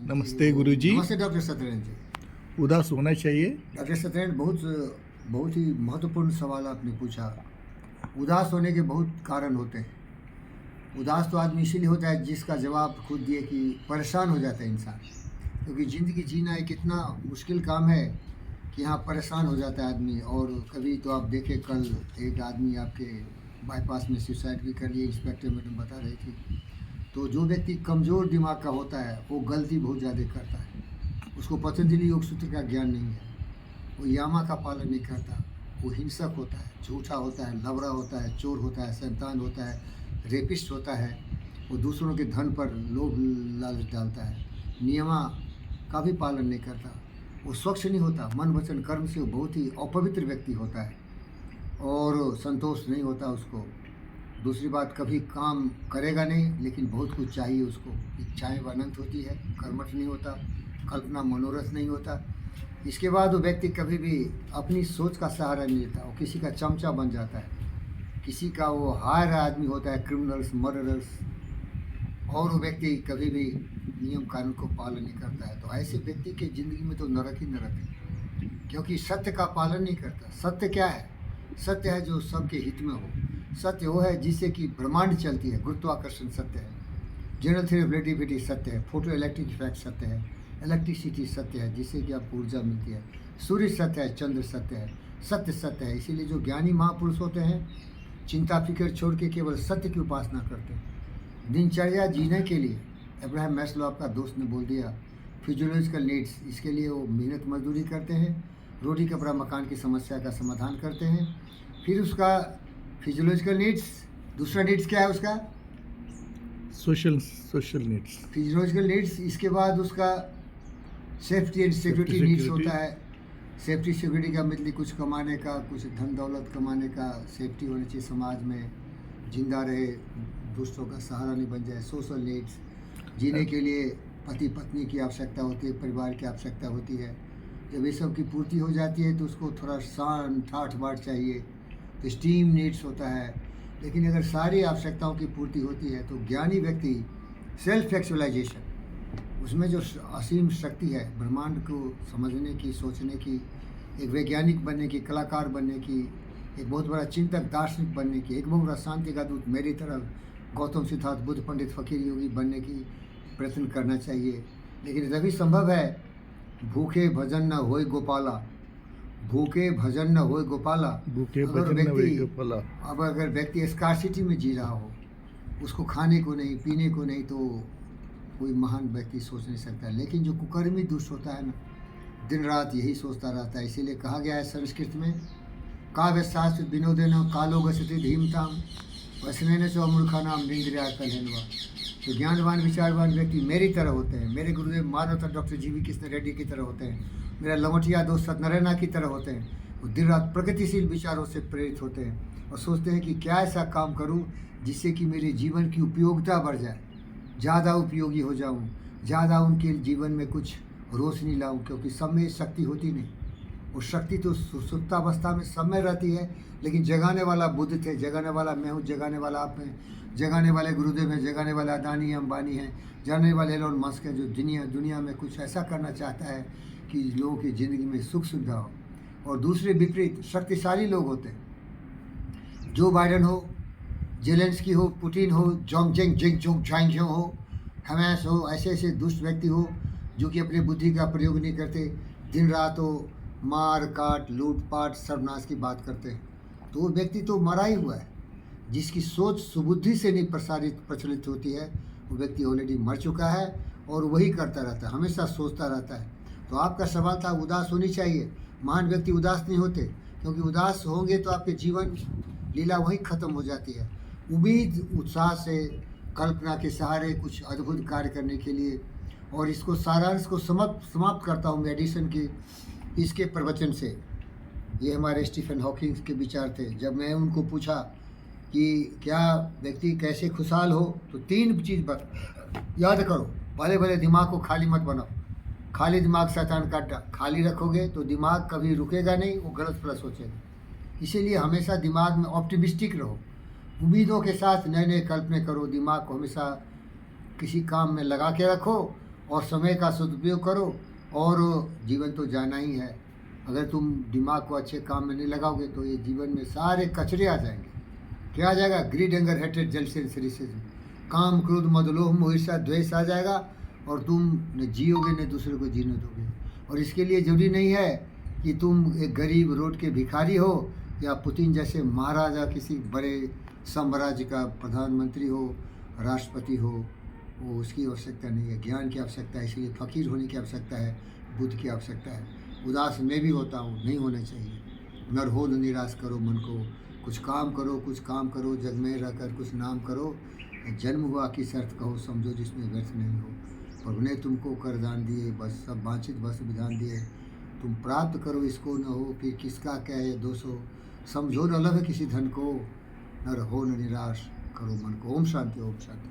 नमस्ते गुरुजी। नमस्ते डॉक्टर सत्यनारायण जी। उदास होना चाहिए? डॉक्टर सत्यनारायण, बहुत ही महत्वपूर्ण सवाल आपने पूछा। उदास होने के बहुत कारण होते हैं। उदास तो आदमी इसीलिए होता है जिसका जवाब खुद दिए कि परेशान हो जाता है इंसान, क्योंकि ज़िंदगी जीना एक इतना मुश्किल काम है कि यहाँ परेशान हो जाता है आदमी। और कभी तो आप देखें, कल एक आदमी आपके बाईपास में सुसाइड भी कर लिए, इंस्पेक्टर मैडम बता रही थी। तो जो व्यक्ति कमज़ोर दिमाग का होता है वो गलती बहुत ज़्यादा करता है। उसको पतंजलि योग सूत्र का ज्ञान नहीं है, वो यामा का पालन नहीं करता, वो हिंसक होता है, झूठा होता है, लवरा होता है, चोर होता है, शैतान होता है, रेपिस्ट होता है। वो दूसरों के धन पर लोभ लालच डालता है, नियमा का भी पालन नहीं करता, वो स्वच्छ नहीं होता, मन वचन कर्म से वो बहुत ही अपवित्र व्यक्ति होता है और संतोष नहीं होता उसको। दूसरी बात, कभी काम करेगा नहीं, लेकिन बहुत कुछ चाहिए उसको। इच्छाएं अनंत होती है, कर्मठ नहीं होता, कल्पना मनोरथ नहीं होता। इसके बाद वो व्यक्ति कभी भी अपनी सोच का सहारा नहीं लेता, वो किसी का चमचा बन जाता है, किसी का वो हायर आदमी होता है, क्रिमिनल्स, मर्डरर्स। और वो व्यक्ति कभी भी नियम कानून को पालन नहीं करता है। तो ऐसे व्यक्ति के ज़िंदगी में तो नरक ही नरक है, क्योंकि सत्य का पालन नहीं करता। सत्य क्या है? सत्य है जो सबके हित में हो। सत्य वो है जिससे कि ब्रह्मांड चलती है। गुरुत्वाकर्षण सत्य है, जनरल थ्योरी ऑफ रिलेटिविटी सत्य है, फोटो इलेक्ट्रिक इफेक्ट सत्य है, इलेक्ट्रिसिटी सत्य है जिससे कि आपको ऊर्जा मिलती है, सूर्य सत्य है, चंद्र सत्य है, सत्य सत्य है। इसीलिए जो ज्ञानी महापुरुष होते हैं चिंता फिक्र छोड़ के केवल सत्य की उपासना करते हैं। दिनचर्या जीने के लिए अब्राहम मैस्लो, आपका दोस्त ने बोल दिया, फिजियोलॉजिकल नीड्स, इसके लिए वो मेहनत मजदूरी करते हैं, रोटी कपड़ा मकान की समस्या का समाधान करते हैं। फिर उसका फिजियोलॉजिकल नीड्स, दूसरा नीड्स क्या है उसका? Social needs, physiological needs. इसके बाद उसका सेफ्टी एंड सिक्योरिटी नीड्स होता है। सेफ्टी सिक्योरिटी का मतलब कुछ कमाने का, कुछ धन दौलत कमाने का, सेफ्टी होनी चाहिए, समाज में जिंदा रहे, दूसरों का सहारा नहीं बन जाए। सोशल नीड्स, जीने के लिए पति पत्नी की आवश्यकता होती है, परिवार की आवश्यकता होती है। जब ये सब की पूर्ति हो जाती है तो उसको थोड़ा शान ठाठ बाट चाहिए, तो स्टीम नीड्स होता है। लेकिन अगर सारी आवश्यकताओं की पूर्ति होती है तो ज्ञानी व्यक्ति सेल्फ एक्चुअलाइजेशन, उसमें जो असीम शक्ति है ब्रह्मांड को समझने की, सोचने की, एक वैज्ञानिक बनने की, कलाकार बनने की, एक बहुत बड़ा चिंतक दार्शनिक बनने की, एक बहुत बड़ा शांति का दूत मेरी तरह गौतम सिद्धार्थ बुद्ध पंडित फकीर योगी बनने की प्रयत्न करना चाहिए। लेकिन तभी संभव है। भूखे भजन न होय गोपाला, भूखे भजन न होय गोपाला। भूखे अगर भजन न होय गोपाला। अब अगर व्यक्ति स्कार्सिटी में जी रहा हो, उसको खाने को नहीं, पीने को नहीं, तो कोई महान व्यक्ति सोच नहीं सकता। लेकिन जो कुकर्मी दुष्ट होता है ना, दिन रात यही सोचता रहता है। इसीलिए कहा गया है संस्कृत में, काव्य शास्त्र विनोदेन कालो गसति धीमताम वसनेन च मूर्खा नाम निंद्रिया कलहनवा। तो ज्ञानवान विचारवान व्यक्ति मेरी तरह होते हैं, मेरे गुरुदेव मानवता डॉक्टर जीवी कृष्ण रेड्डी की तरह होते हैं, मेरा लमटिया दोस्त सत्यनारायण की तरह होते हैं। वो दिन रात प्रगतिशील विचारों से प्रेरित होते हैं और सोचते हैं कि क्या ऐसा काम करूं जिससे कि मेरे जीवन की उपयोगिता बढ़ जाए, ज़्यादा उपयोगी हो जाऊं, ज़्यादा उनके जीवन में कुछ रोशनी लाऊं। क्योंकि सब में शक्ति होती नहीं, वो शक्ति तो सुप्तावस्था में सब में रहती है, लेकिन जगाने वाला बुद्ध थे, जगाने वाला मैं हूँ, जगाने वाला आप हैं, जगाने वाले गुरुदेव हैं, जगाने वाला अदानी अंबानी हैं, जानने वाले एलोन मस्क हैं, जो दुनिया में कुछ ऐसा करना चाहता है कि लोगों की ज़िंदगी में सुख सुविधा हो। और दूसरे विपरीत शक्तिशाली लोग होते हैं, जो बाइडन हो, जेलेंस्की हो, पुतिन हो, जोंग हो, हमेस हो, ऐसे ऐसे दुष्ट व्यक्ति हो जो कि अपनी बुद्धि का प्रयोग नहीं करते, दिन रात हो मार काट लूटपाट सर्वनाश की बात करते हैं। तो वो व्यक्ति तो मरा ही हुआ है। जिसकी सोच सुबुद्धि से नहीं प्रचलित होती है, वो व्यक्ति ऑलरेडी मर चुका है और वही करता रहता है, हमेशा सोचता रहता है। तो आपका सवाल था उदास होनी चाहिए। महान व्यक्ति उदास नहीं होते, क्योंकि उदास होंगे तो आपके जीवन लीला वहीं ख़त्म हो जाती है। उम्मीद उत्साह से कल्पना के सहारे कुछ अद्भुत कार्य करने के लिए। और इसको सारांश को समाप्त करता हूँ मैं एडिसन की इसके प्रवचन से। ये हमारे स्टीफन हॉकिंग के विचार थे। जब मैं उनको पूछा कि क्या व्यक्ति कैसे खुशहाल हो, तो 3 चीज़ याद करो। भले भले दिमाग को खाली मत बनाओ, खाली दिमाग शैतान का अड्डा। खाली रखोगे तो दिमाग कभी रुकेगा नहीं, वो गलत फलत सोचेगा। इसीलिए हमेशा दिमाग में ऑप्टिमिस्टिक रहो, उम्मीदों के साथ नए नए कल्पने करो, दिमाग को हमेशा किसी काम में लगा के रखो और समय का सदुपयोग करो, और जीवन तो जाना ही है। अगर तुम दिमाग को अच्छे काम में नहीं लगाओगे तो ये जीवन में सारे कचरे आ जाएंगे। क्या आ जाएगा? Greed, anger, hatred, jealousy and cynicism, काम, क्रोध, मद, लोभ, मोह, ईर्ष्या, द्वेष आ जाएगा, और तुम न जियोगे न दूसरे को जीने दोगे। और इसके लिए जरूरी नहीं है कि तुम एक गरीब रोड के भिखारी हो या पुतिन जैसे महाराजा किसी बड़े साम्राज्य का प्रधानमंत्री हो, राष्ट्रपति हो। वो उसकी आवश्यकता नहीं है। ज्ञान की आवश्यकता है, इसलिए फ़कीर होने की आवश्यकता है, बुद्ध की आवश्यकता है। उदास मैं भी होता हूँ, नहीं होना चाहिए। नर हो न निराश करो मन को, कुछ काम करो, कुछ काम करो, जग में रहकर कुछ नाम करो। जन्म हुआ कि शर्त कहो, समझो जिसमें व्यर्थ नहीं हो। प्रभु ने तुमको कर दान दिए, बस सब वांछित बस विधान दिए। तुम प्राप्त करो इसको, न हो फिर किसका क्या है दोष हो। समझो न लभ किसी धन को, नर हो न निराश करो मन को। ओम शांति, ओम शांति।